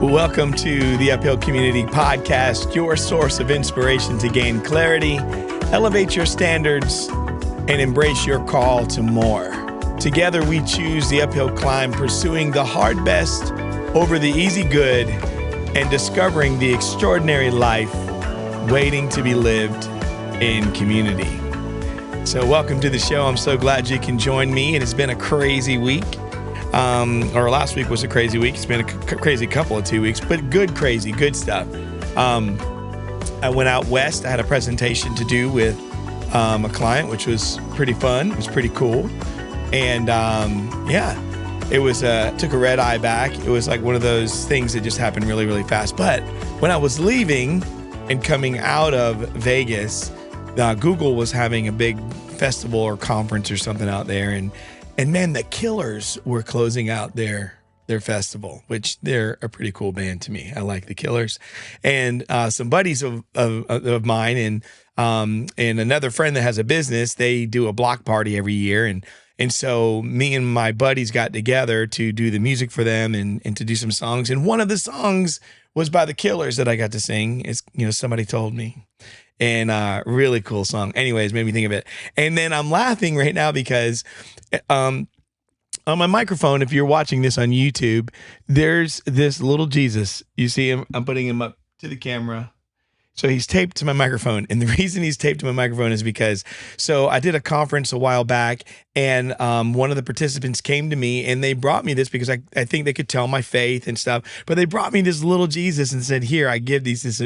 Welcome to the Uphill Community Podcast, your source of inspiration to gain clarity, elevate your standards, and embrace your call to more. Together, we choose the uphill climb, pursuing the hard best over the easy good, and discovering the extraordinary life waiting to be lived in community. So welcome to the show. I'm so glad you can join me. It has been a crazy week. Or last week was a crazy week. It's been a crazy couple of 2 weeks, but good stuff. I went out west. I had a presentation to do with a client, which was pretty fun. It was pretty cool. And it was took a red eye back. It was like one of those things that just happened really, really fast. But when I was leaving and coming out of Vegas, Google was having a big festival or conference or something out there, and man, the Killers were closing out their festival, which they're a pretty cool band to me. I like the Killers, and some buddies of mine and another friend that has a business. They do a block party every year, and so me and my buddies got together to do the music for them and to do some songs. And one of the songs was by the Killers that I got to sing. It's, somebody told me. And really cool song. Anyways, made me think of it. And then I'm laughing right now because on my microphone, if you're watching this on YouTube, there's this little Jesus. You see him? I'm putting him up to the camera. So he's taped to my microphone. And the reason he's taped to my microphone is because, so I did a conference a while back, and one of the participants came to me and they brought me this because I think they could tell my faith and stuff, but they brought me this little Jesus and said, here, I give these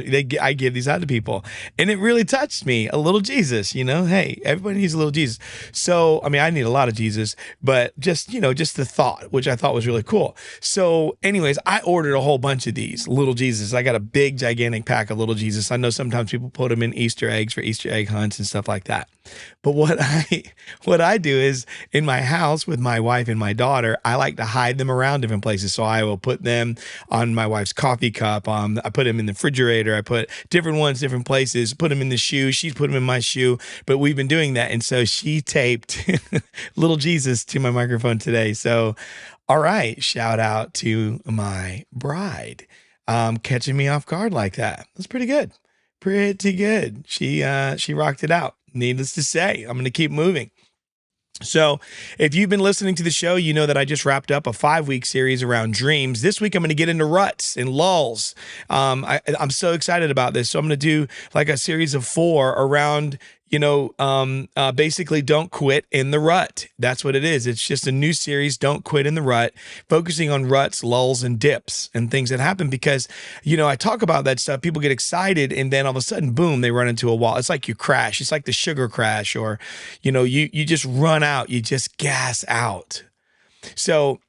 out to people. And it really touched me, a little Jesus, hey, everybody needs a little Jesus. So, I need a lot of Jesus, but just the thought, which I thought was really cool. So anyways, I ordered a whole bunch of these little Jesus. I got a big, gigantic pack of little Jesus. I know sometimes people put them in Easter eggs for Easter egg hunts and stuff like that. But what I do is in my house with my wife and my daughter, I like to hide them around different places. So I will put them on my wife's coffee cup. I put them in the refrigerator. I put different ones, different places, put them in the shoe. She's put them in my shoe, but we've been doing that. And so she taped little Jesus to my microphone today. So, all right. Shout out to my bride, catching me off guard like that. That's pretty good. Pretty good. She rocked it out. Needless to say, I'm going to keep moving. So if you've been listening to the show, you know that I just wrapped up a 5-week series around dreams. This week, I'm going to get into ruts and lulls. I'm so excited about this. So I'm going to do like a series of 4 around, basically don't quit in the rut. That's what it is. It's just a new series, Don't Quit in the Rut, focusing on ruts, lulls, and dips and things that happen because, I talk about that stuff. People get excited and then all of a sudden, boom, they run into a wall. It's like you crash. It's like the sugar crash or, you just run out. You just gas out. So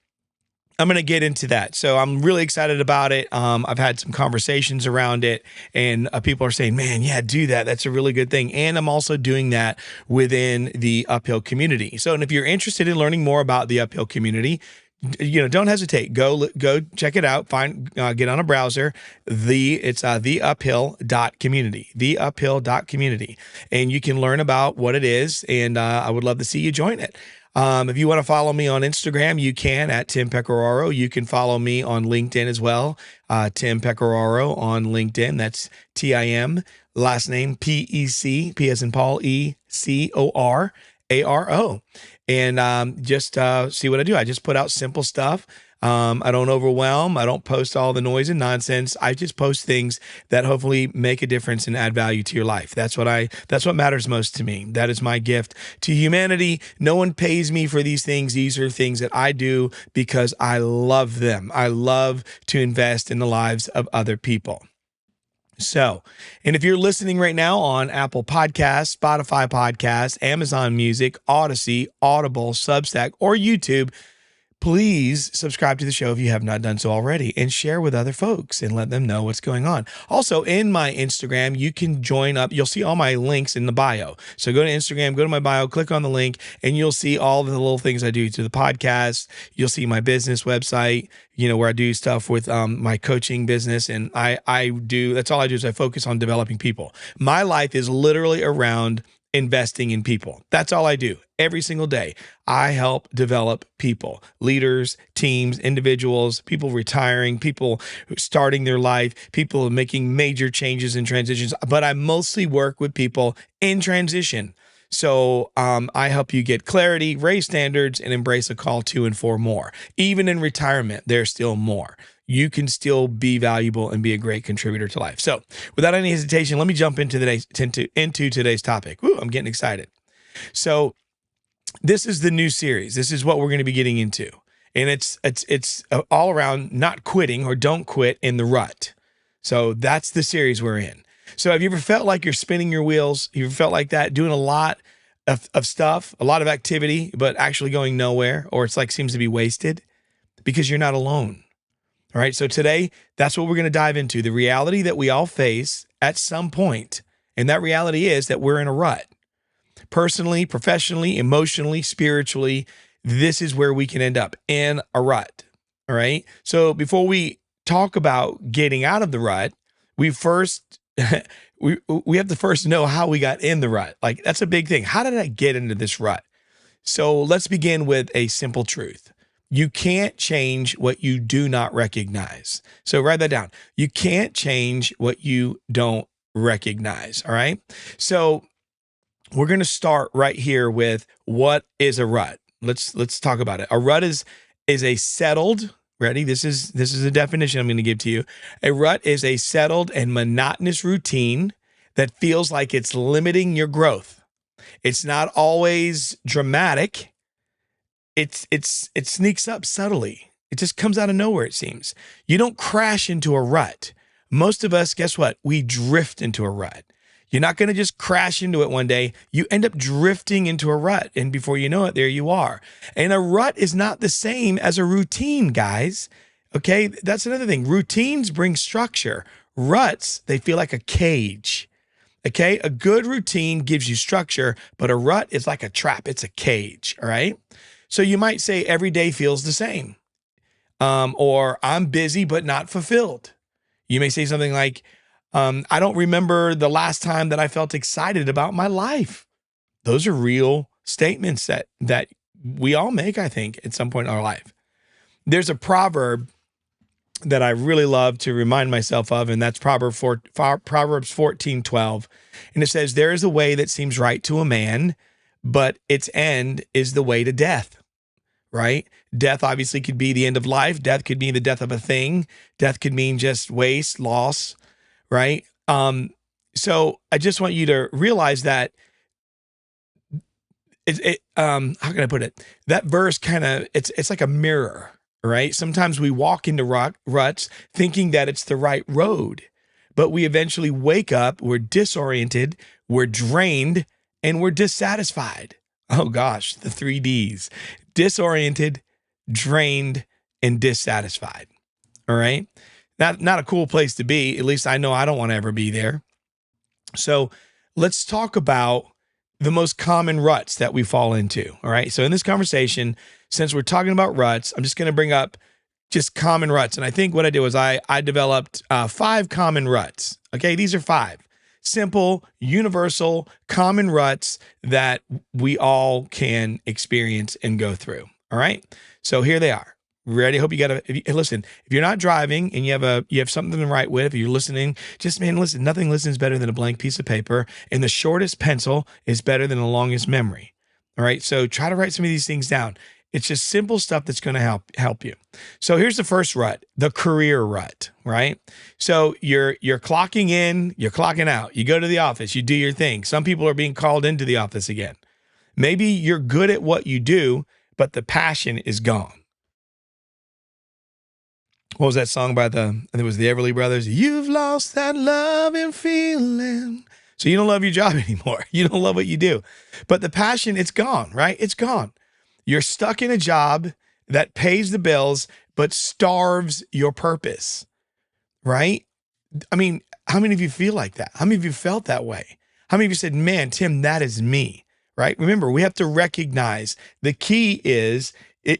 I'm going to get into that. So I'm really excited about it. I've had some conversations around it, and people are saying, man, yeah, do that. That's a really good thing. And I'm also doing that within the Uphill community. So, and if you're interested in learning more about the Uphill community, don't hesitate. Go check it out. Get on a browser. It's theuphill.community, theuphill.community. And you can learn about what it is. And I would love to see you join it. If you want to follow me on Instagram, you can at Tim Pecoraro. You can follow me on LinkedIn as well. Tim Pecoraro on LinkedIn. That's Tim, last name P-E-C, P as in Paul, E-C-O-R-A-R-O. And just see what I do. I just put out simple stuff. I don't overwhelm. I don't post all the noise and nonsense. I just post things that hopefully make a difference and add value to your life. That's what matters most to me. That is my gift to humanity. No one pays me for these things. These are things that I do because I love them. I love to invest in the lives of other people. So, and if you're listening right now on Apple Podcasts, Spotify Podcasts, Amazon Music, Odyssey, Audible, Substack, or YouTube, please subscribe to the show if you have not done so already and share with other folks and let them know what's going on. Also, in my Instagram, you can join up. You'll see all my links in the bio. So go to Instagram, go to my bio, click on the link, and you'll see all the little things I do to the podcast. You'll see my business website, where I do stuff with my coaching business. And that's all I do is I focus on developing people. My life is literally around investing in people. That's all I do every single day. I help develop people, leaders, teams, individuals, people retiring, people starting their life, people making major changes and transitions. But I mostly work with people in transition. So I help you get clarity, raise standards, and embrace a call to and for more. Even in retirement, there's still more. You can still be valuable and be a great contributor to life. So without any hesitation, let me jump into today's topic. Woo, I'm getting excited. So this is the new series. This is what we're going to be getting into. And it's all around not quitting or don't quit in the rut. So that's the series we're in. So have you ever felt like you're spinning your wheels? You ever felt like that, doing a lot of stuff, a lot of activity, but actually going nowhere, or it's like seems to be wasted? Because you're not alone. All right, so today, that's what we're going to dive into, the reality that we all face at some point. And that reality is that we're in a rut. Personally, professionally, emotionally, spiritually, this is where we can end up, in a rut. All right, so before we talk about getting out of the rut, we first we have to first know how we got in the rut. Like, that's a big thing. How did I get into this rut? So let's begin with a simple truth. You can't change what you do not recognize. So write that down. You can't change what you don't recognize. All right. So we're going to start right here with what is a rut. Let's talk about it. A rut is a settled, ready? This is a definition I'm going to give to you. A rut is a settled and monotonous routine that feels like it's limiting your growth. It's not always dramatic. It sneaks up subtly. It just comes out of nowhere, it seems. You don't crash into a rut. Most of us, guess what? We drift into a rut. You're not going to just crash into it one day. You end up drifting into a rut. And before you know it, there you are. And a rut is not the same as a routine, guys. Okay, that's another thing. Routines bring structure. Ruts, they feel like a cage. Okay, a good routine gives you structure, but a rut is like a trap. It's a cage, all right? So you might say every day feels the same, or I'm busy but not fulfilled. You may say something like, I don't remember the last time that I felt excited about my life. Those are real statements that we all make, I think, at some point in our life. There's a proverb that I really love to remind myself of, and that's Proverbs 14:12. And it says, there is a way that seems right to a man, but its end is the way to death. Right? Death obviously could be the end of life. Death could mean the death of a thing. Death could mean just waste, loss, right? So I just want you to realize that how can I put it? That verse kind of, it's like a mirror, right? Sometimes we walk into ruts thinking that it's the right road, but we eventually wake up, we're disoriented, we're drained, and we're dissatisfied. Oh gosh, the 3 Ds. Disoriented, drained, and dissatisfied. All right. Not a cool place to be. At least I know I don't want to ever be there. So let's talk about the most common ruts that we fall into. All right. So in this conversation, since we're talking about ruts, I'm just going to bring up just common ruts. And I think what I did was I developed 5 common ruts. Okay. These are 5 simple, universal, common ruts that we all can experience and go through. All right. So here they are. Ready? I hope you listen. If you're not driving and you have something to write with, if you're listening, just listen. Nothing listens better than a blank piece of paper, and the shortest pencil is better than the longest memory. All right. So try to write some of these things down. It's just simple stuff that's going to help you. So here's the first rut, the career rut, right? So you're clocking in, you're clocking out. You go to the office, you do your thing. Some people are being called into the office again. Maybe you're good at what you do, but the passion is gone. What was that song by I think it was the Everly Brothers? You've lost that love and feeling. So you don't love your job anymore. You don't love what you do, but the passion, it's gone, right? It's gone. You're stuck in a job that pays the bills, but starves your purpose, right? I mean, how many of you feel like that? How many of you felt that way? How many of you said, man, Tim, that is me, right? Remember, we have to recognize the key is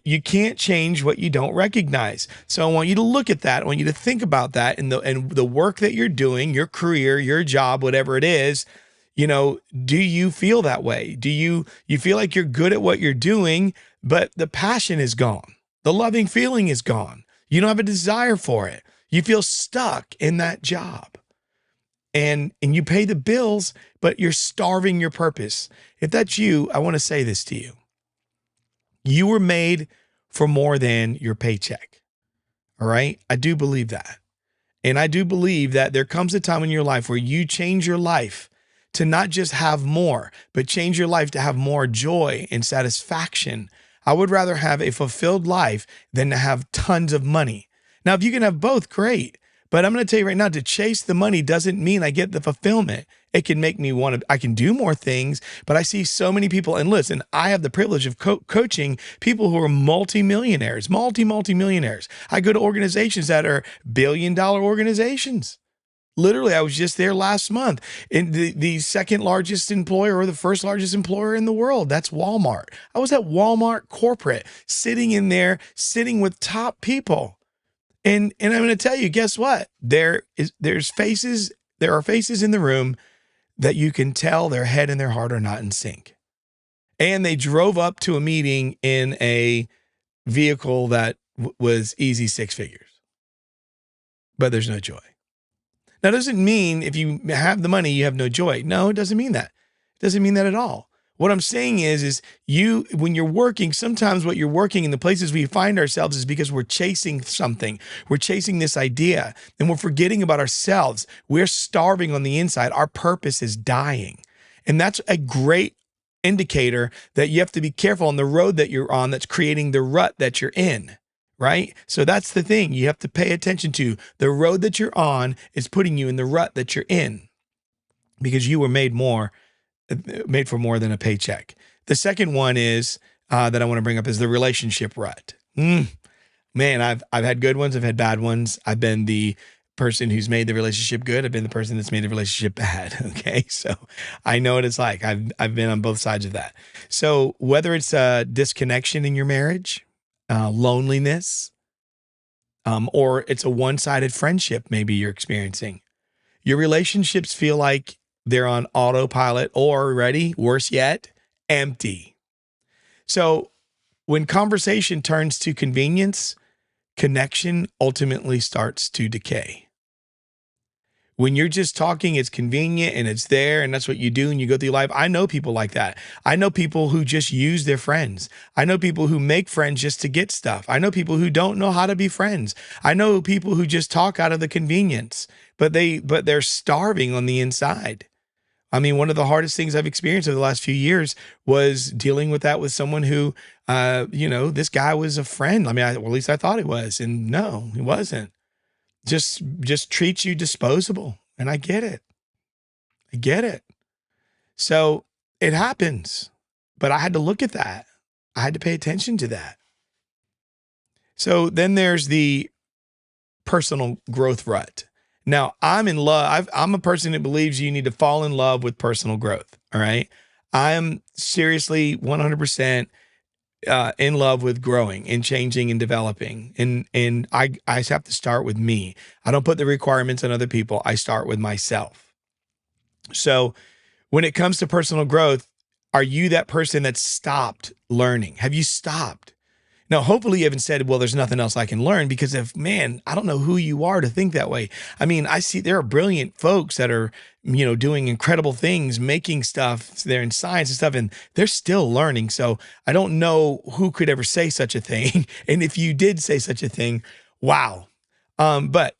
you can't change what you don't recognize. So I want you to look at that. I want you to think about that and the work that you're doing, your career, your job, whatever it is. Do you feel that way? Do you feel like you're good at what you're doing, but the passion is gone? The loving feeling is gone. You don't have a desire for it. You feel stuck in that job. And you pay the bills, but you're starving your purpose. If that's you, I want to say this to you. You were made for more than your paycheck. All right? I do believe that. And I do believe that there comes a time in your life where you change your life to not just have more, but change your life to have more joy and satisfaction. I would rather have a fulfilled life than to have tons of money. Now, if you can have both, great. But I'm going to tell you right now, to chase the money doesn't mean I get the fulfillment. It can make me I can do more things, but I see so many people, and listen, I have the privilege of coaching people who are multimillionaires. I go to organizations that are billion-dollar organizations. Literally, I was just there last month in the second largest employer or the first largest employer in the world. That's Walmart. I was at Walmart corporate, sitting in there, sitting with top people. And I'm going to tell you, guess what? There are faces in the room that you can tell their head and their heart are not in sync. And they drove up to a meeting in a vehicle that was easy six figures, but there's no joy. Now, it doesn't mean if you have the money, you have no joy. No, it doesn't mean that. It doesn't mean that at all. What I'm saying is when you're working, sometimes what you're working in the places we find ourselves is because we're chasing something. We're chasing this idea and we're forgetting about ourselves. We're starving on the inside. Our purpose is dying. And that's a great indicator that you have to be careful on the road that you're on that's creating the rut that you're in. Right? So that's the thing you have to pay attention to. The road that you're on is putting you in the rut that you're in because you were made for more than a paycheck. The second one is that I want to bring up is the relationship rut. Man, I've had good ones. I've had bad ones. I've been the person who's made the relationship good. I've been the person that's made the relationship bad. Okay. So I know what it's like. I've been on both sides of that. So whether it's a disconnection in your marriage, loneliness, or it's a one-sided friendship maybe you're experiencing. Your relationships feel like they're on autopilot or, ready, worse yet, empty. So when conversation turns to convenience, connection ultimately starts to decay. When you're just talking, it's convenient and it's there and that's what you do and you go through life. I know people like that. I know people who just use their friends. I know people who make friends just to get stuff. I know people who don't know how to be friends. I know people who just talk out of the convenience, but they're starving on the inside. I mean, one of the hardest things I've experienced over the last few years was dealing with that with someone who, this guy was a friend. I mean, at least I thought he was, and no, he wasn't. Just treats you disposable. And I get it. So it happens, but I had to look at that. I had to pay attention to that. So then there's the personal growth rut. Now I'm in love. I'm a person that believes you need to fall in love with personal growth. All right. I'm seriously 100% in love with growing and changing and developing. And I have to start with me. I don't put the requirements on other people. I start with myself. So when it comes to personal growth, are you that person that stopped learning? Have you stopped? Now, hopefully you haven't said, well, there's nothing else I can learn, because I don't know who you are to think that way. I mean, I see there are brilliant folks that are, doing incredible things, making stuff. They're in science and stuff, and they're still learning. So I don't know who could ever say such a thing. And if you did say such a thing, wow. But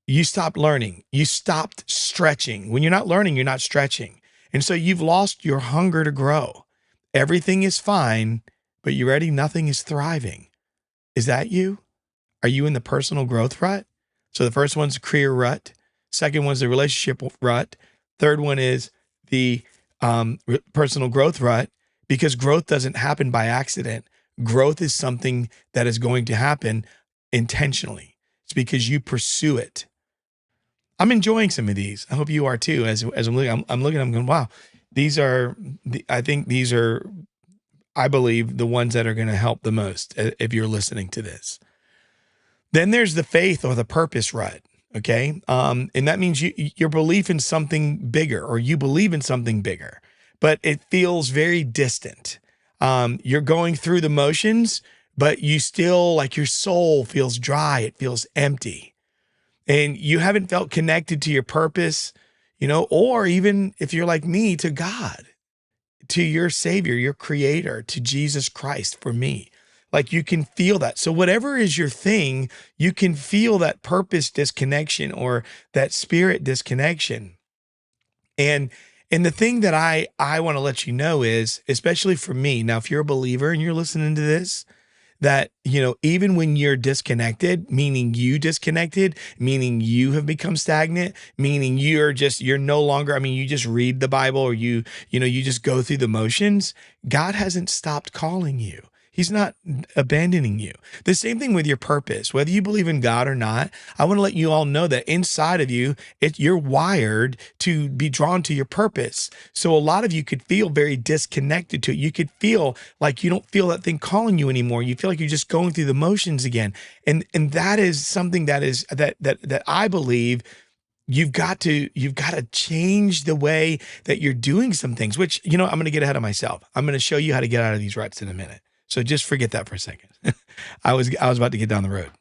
you stopped learning. You stopped stretching. When you're not learning, you're not stretching. And so you've lost your hunger to grow. Everything is fine, but you ready? Nothing is thriving. Is that you? Are you in the personal growth rut? So the first one's the career rut. Second one's the relationship rut. Third one is the personal growth rut, because growth doesn't happen by accident. Growth is something that is going to happen intentionally. It's because you pursue it. I'm enjoying some of these. I hope you are too. As I'm looking, I'm going, wow, I believe the ones that are going to help the most if you're listening to this. Then there's the faith or the purpose rut. Okay. And that means your belief in something bigger, or you believe in something bigger, but it feels very distant. You're going through the motions, but you still, like, your soul feels dry. It feels empty, and you haven't felt connected to your purpose, or even if you're like me, to God, to your Savior, your Creator, to Jesus Christ. For me, like, you can feel that. So whatever is your thing, you can feel that purpose disconnection or that spirit disconnection. And the thing that I want to let you know is, especially for me, now, if you're a believer and you're listening to this, that, even when you're disconnected, meaning meaning you have become stagnant, meaning you're no longer, you just read the Bible, or you just go through the motions, God hasn't stopped calling you. He's not abandoning you. The same thing with your purpose. Whether you believe in God or not, I want to let you all know that inside of you, you're wired to be drawn to your purpose. So a lot of you could feel very disconnected to it. You could feel like you don't feel that thing calling you anymore. You feel like you're just going through the motions again. And that is something that I believe you've got to change the way that you're doing some things, which, I'm going to get ahead of myself. I'm going to show you how to get out of these ruts in a minute. So just forget that for a second. I was about to get down the road.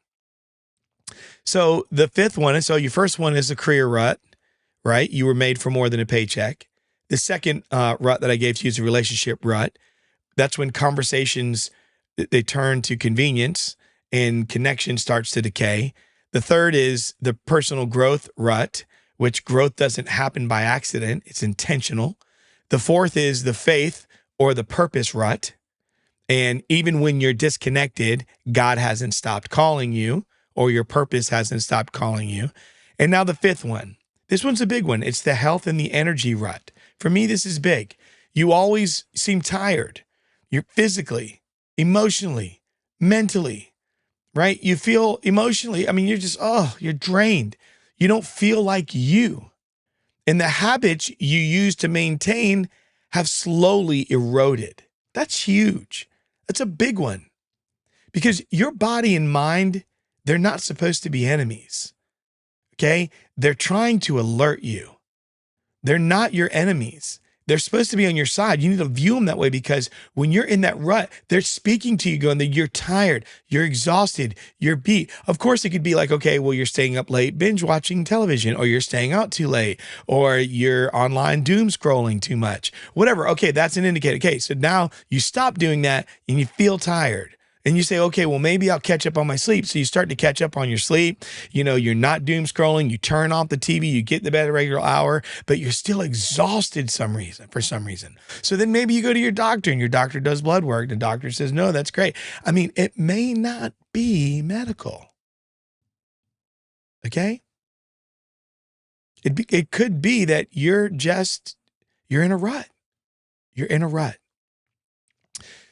So the fifth one, so your first one is the career rut, right? You were made for more than a paycheck. The second rut that I gave to you is the relationship rut. That's when conversations, they turn to convenience and connection starts to decay. The third is the personal growth rut, which growth doesn't happen by accident. It's intentional. The fourth is the faith or the purpose rut. And even when you're disconnected, God hasn't stopped calling you, or your purpose hasn't stopped calling you. And now the fifth one. This one's a big one. It's the health and the energy rut. For me, this is big. You always seem tired. You're physically, emotionally, mentally, right? You feel emotionally, you're just, you're drained. You don't feel like you. And the habits you use to maintain have slowly eroded. That's huge. That's a big one, because your body and mind, they're not supposed to be enemies. Okay. They're trying to alert you. They're not your enemies. They're supposed to be on your side. You need to view them that way, because when you're in that rut, they're speaking to you going that you're tired, you're exhausted, you're beat. Of course, it could be like, okay, well, you're staying up late, binge watching television, or you're staying out too late, or you're online doom scrolling too much, whatever. Okay, that's an indicator. Okay, so now you stop doing that and you feel tired. And you say, okay, well, maybe I'll catch up on my sleep. So you start to catch up on your sleep. You're not doom scrolling. You turn off the TV. You get to bed at a regular hour, but you're still exhausted for some reason. So then maybe you go to your doctor, and your doctor does blood work. The doctor says, no, that's great. It may not be medical. Okay? It could be that you're in a rut. You're in a rut.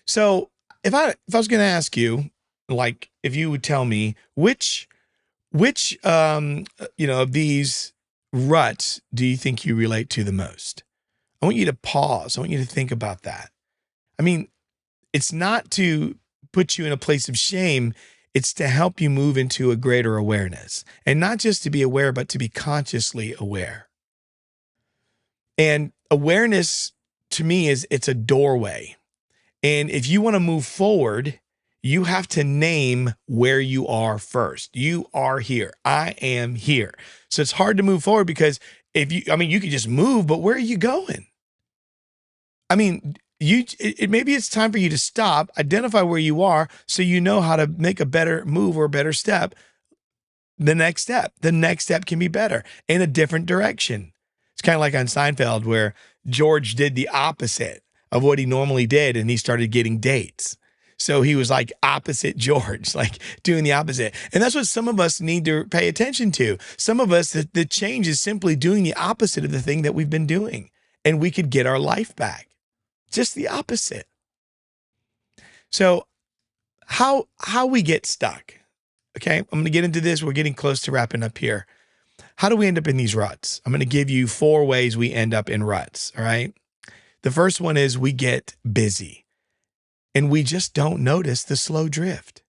So if I was going to ask you, like, if you would tell me which of these ruts do you think you relate to the most? I want you to pause. I want you to think about that. It's not to put you in a place of shame. It's to help you move into a greater awareness, and not just to be aware, but to be consciously aware. And awareness, to me, it's a doorway. And if you want to move forward, you have to name where you are first. You are here. I am here. So it's hard to move forward, because you could just move, but where are you going? Maybe it's time for you to stop, identify where you are, so you know how to make a better move or a better step. The next step can be better in a different direction. It's kind of like on Seinfeld, where George did the opposite of what he normally did, and he started getting dates. So he was like opposite George, like doing the opposite. And that's what some of us need to pay attention to. Some of us, the change is simply doing the opposite of the thing that we've been doing, and we could get our life back. Just the opposite. So how we get stuck? Okay, I'm going to get into this. We're getting close to wrapping up here. How do we end up in these ruts? I'm going to give you 4 ways we end up in ruts, all right? The first one is we get busy, and we just don't notice the slow drift.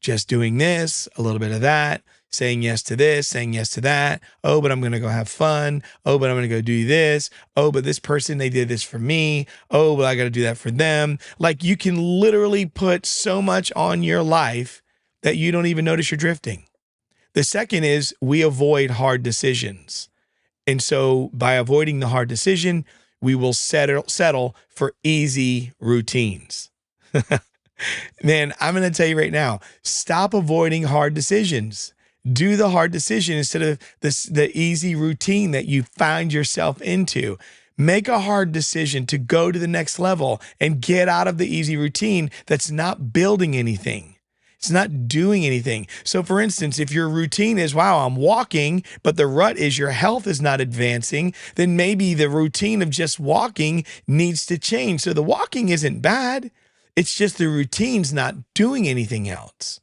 Just doing this, a little bit of that, saying yes to this, saying yes to that. Oh, but I'm going to go have fun. Oh, but I'm going to go do this. Oh, but this person, they did this for me. Oh, but I got to do that for them. Like, you can literally put so much on your life that you don't even notice you're drifting. The second is we avoid hard decisions. And so by avoiding the hard decision, we will settle for easy routines. Man, I'm going to tell you right now, stop avoiding hard decisions. Do the hard decision instead of the easy routine that you find yourself into. Make a hard decision to go to the next level and get out of the easy routine that's not building anything. It's not doing anything. So for instance, if your routine is, wow, I'm walking, but the rut is your health is not advancing, then maybe the routine of just walking needs to change. So the walking isn't bad. It's just the routine's not doing anything else.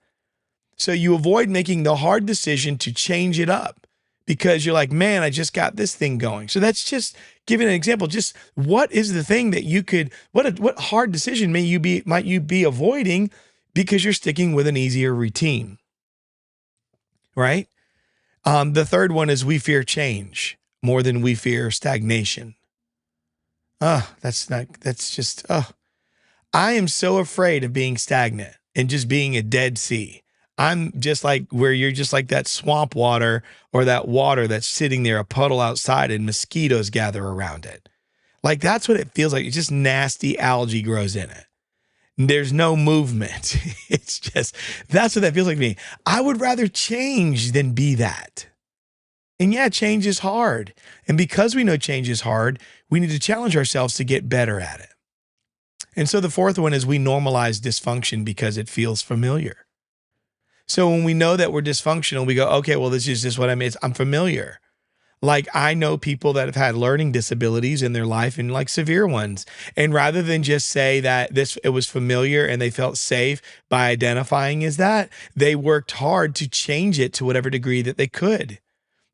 So you avoid making the hard decision to change it up because you're like, man, I just got this thing going. So that's just giving an example. Just what is the thing that you could, what hard decision might you be avoiding because you're sticking with an easier routine, right? The third one is we fear change more than we fear stagnation. I am so afraid of being stagnant and just being a dead sea. I'm just like where you're just like that swamp water or that water that's sitting there, a puddle outside and mosquitoes gather around it. Like that's what it feels like. It's just nasty algae grows in it. There's no movement. It's just, that's what that feels like to me. I would rather change than be that. And yeah, change is hard. And because we know change is hard, we need to challenge ourselves to get better at it. And so the fourth one is we normalize dysfunction because it feels familiar. So when we know that we're dysfunctional, we go, okay, well, this is just what I mean. I'm familiar. Like I know people that have had learning disabilities in their life and like severe ones. And rather than just say that it was familiar and they felt safe by identifying as that, they worked hard to change it to whatever degree that they could.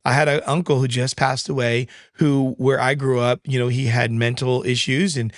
I had an uncle who just passed away where I grew up, he had mental issues and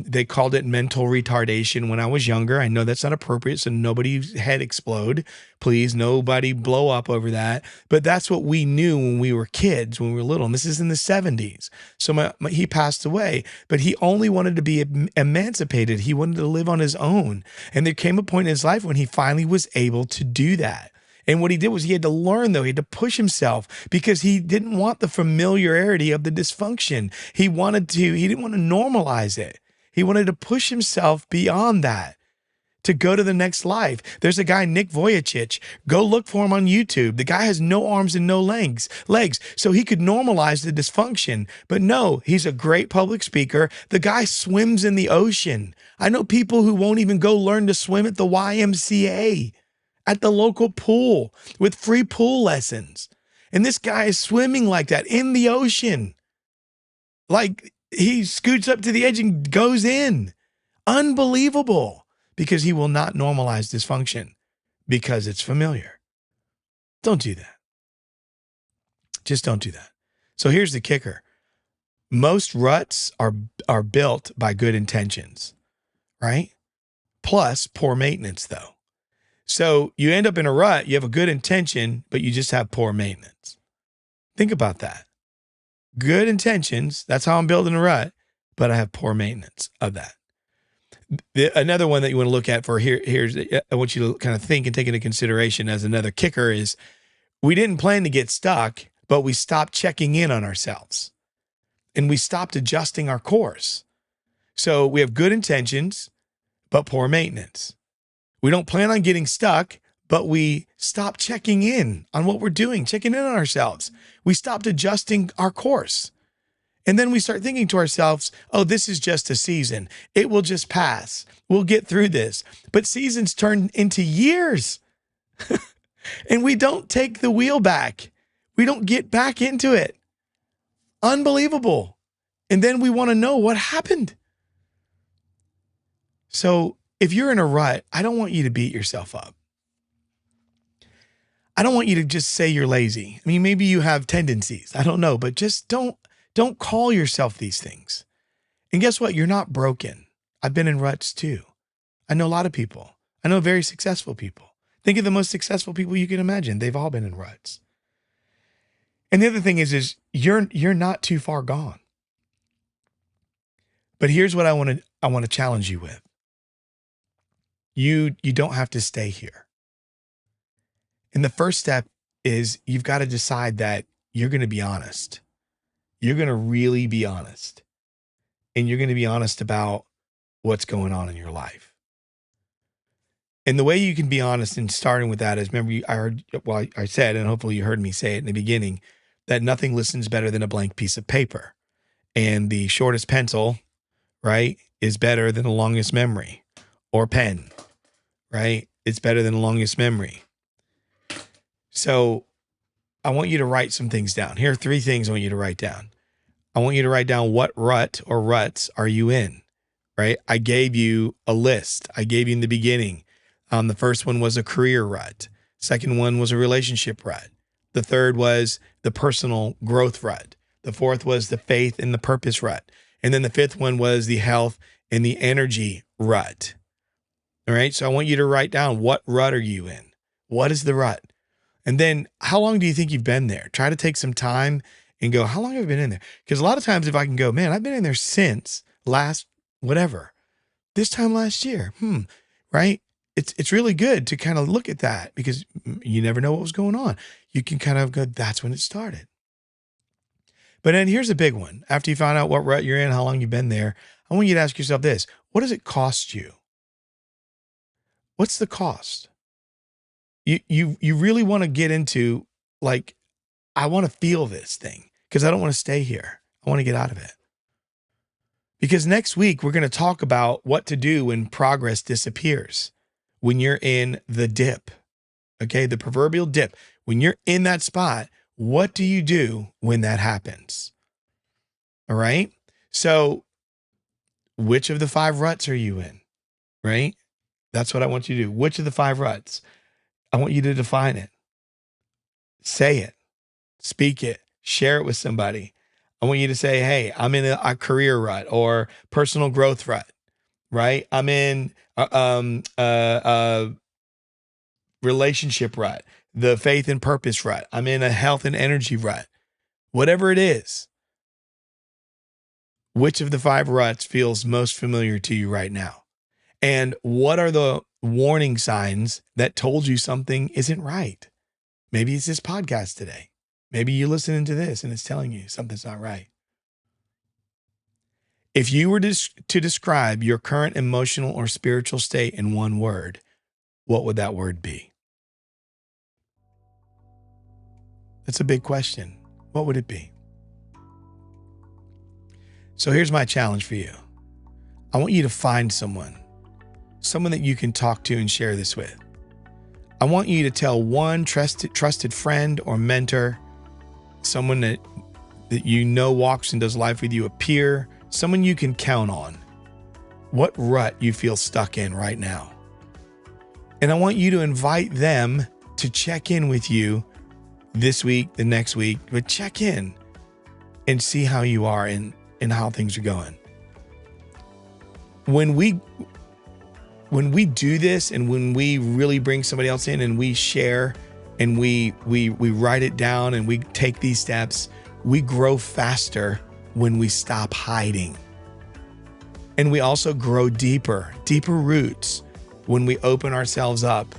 they called it mental retardation when I was younger. I know that's not appropriate, so nobody's head explode. Please, nobody blow up over that. But that's what we knew when we were kids, when we were little. And this is in the 70s. So he passed away, but he only wanted to be emancipated. He wanted to live on his own. And there came a point in his life when he finally was able to do that. And what he did was he had to learn, though. He had to push himself because he didn't want the familiarity of the dysfunction. He didn't want to normalize it. He wanted to push himself beyond that to go to the next life. There's a guy, Nick Vujicic. Go look for him on YouTube. The guy has no arms and no legs. So he could normalize the dysfunction. But no, he's a great public speaker. The guy swims in the ocean. I know people who won't even go learn to swim at the YMCA. At the local pool with free pool lessons. And this guy is swimming like that in the ocean. Like he scoots up to the edge and goes in. Unbelievable. Because he will not normalize dysfunction because it's familiar. Don't do that. Just don't do that. So here's the kicker. Most ruts are built by good intentions, right? Plus poor maintenance though. So you end up in a rut, you have a good intention, but you just have poor maintenance. Think about that. Good intentions, that's how I'm building a rut, but I have poor maintenance of that. Another one that you want to look at I want you to kind of think and take into consideration as another kicker is we didn't plan to get stuck, but we stopped checking in on ourselves and we stopped adjusting our course. So we have good intentions, but poor maintenance. We don't plan on getting stuck, but we stop checking in on what we're doing, checking in on ourselves. We stopped adjusting our course. And then we start thinking to ourselves, oh, this is just a season. It will just pass. We'll get through this. But seasons turn into years. And we don't take the wheel back. We don't get back into it. Unbelievable. And then we want to know what happened. So if you're in a rut, I don't want you to beat yourself up. I don't want you to just say you're lazy. I mean, maybe you have tendencies. I don't know, but just don't call yourself these things. And guess what? You're not broken. I've been in ruts too. I know a lot of people. I know very successful people. Think of the most successful people you can imagine. They've all been in ruts. And the other thing is you're not too far gone. But here's what I want to challenge you with. You don't have to stay here. And the first step is you've got to decide that you're going to be honest. You're going to really be honest. And you're going to be honest about what's going on in your life. And the way you can be honest, and starting with that is, remember, I said, and hopefully you heard me say it in the beginning, that nothing listens better than a blank piece of paper. And the shortest pencil, right, is better than the longest memory, or pen, right? It's better than the longest memory. So I want you to write some things down. Here are 3 things I want you to write down. I want you to write down what rut or ruts are you in, right? I gave you a list. I gave you in the beginning. The first one was a career rut. Second one was a relationship rut. The third was the personal growth rut. The fourth was the faith and the purpose rut. And then the fifth one was the health and the energy rut. All right. So I want you to write down, what rut are you in? What is the rut? And then how long do you think you've been there? Try to take some time and go, how long have I been in there? Because a lot of times if I can go, man, I've been in there since last, whatever, this time last year, right? It's really good to kind of look at that, because you never know what was going on. You can kind of go, that's when it started. But then here's a big one. After you find out what rut you're in, how long you've been there, I want you to ask yourself this: what does it cost you? What's the cost? You really want to get into, like, I want to feel this thing because I don't want to stay here. I want to get out of it. Because next week, we're going to talk about what to do when progress disappears, when you're in the dip, okay? The proverbial dip. When you're in that spot, what do you do when that happens? All right? So which of the 5 ruts are you in, right? That's what I want you to do. Which of the 5 ruts? I want you to define it. Say it. Speak it. Share it with somebody. I want you to say, hey, I'm in a career rut or personal growth rut, right? I'm in relationship rut, the faith and purpose rut. I'm in a health and energy rut. Whatever it is, which of the 5 ruts feels most familiar to you right now? And what are the warning signs that told you something isn't right? Maybe it's this podcast today. Maybe you're listening to this and it's telling you something's not right. If you were to describe your current emotional or spiritual state in one word, what would that word be? That's a big question. What would it be? So here's my challenge for you. I want you to find someone that you can talk to and share this with. I want you to tell one trusted friend or mentor, someone that you know walks and does life with you, a peer, someone you can count on, what rut you feel stuck in right now. And I want you to invite them to check in with you this week, the next week, but check in and see how you are and how things are going. When we do this, and when we really bring somebody else in and we share and we write it down and we take these steps, we grow faster when we stop hiding. And we also grow deeper roots when we open ourselves up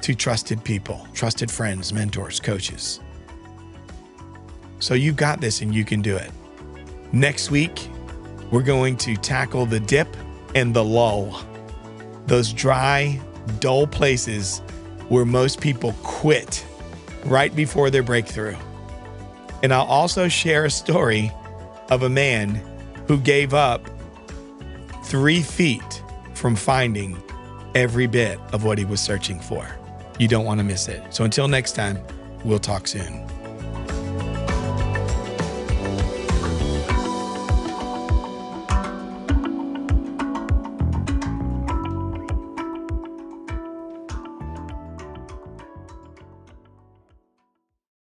to trusted people, trusted friends, mentors, coaches. So you've got this and you can do it. Next week, we're going to tackle the dip and the lull. Those dry, dull places where most people quit right before their breakthrough. And I'll also share a story of a man who gave up 3 feet from finding every bit of what he was searching for. You don't want to miss it. So until next time, we'll talk soon.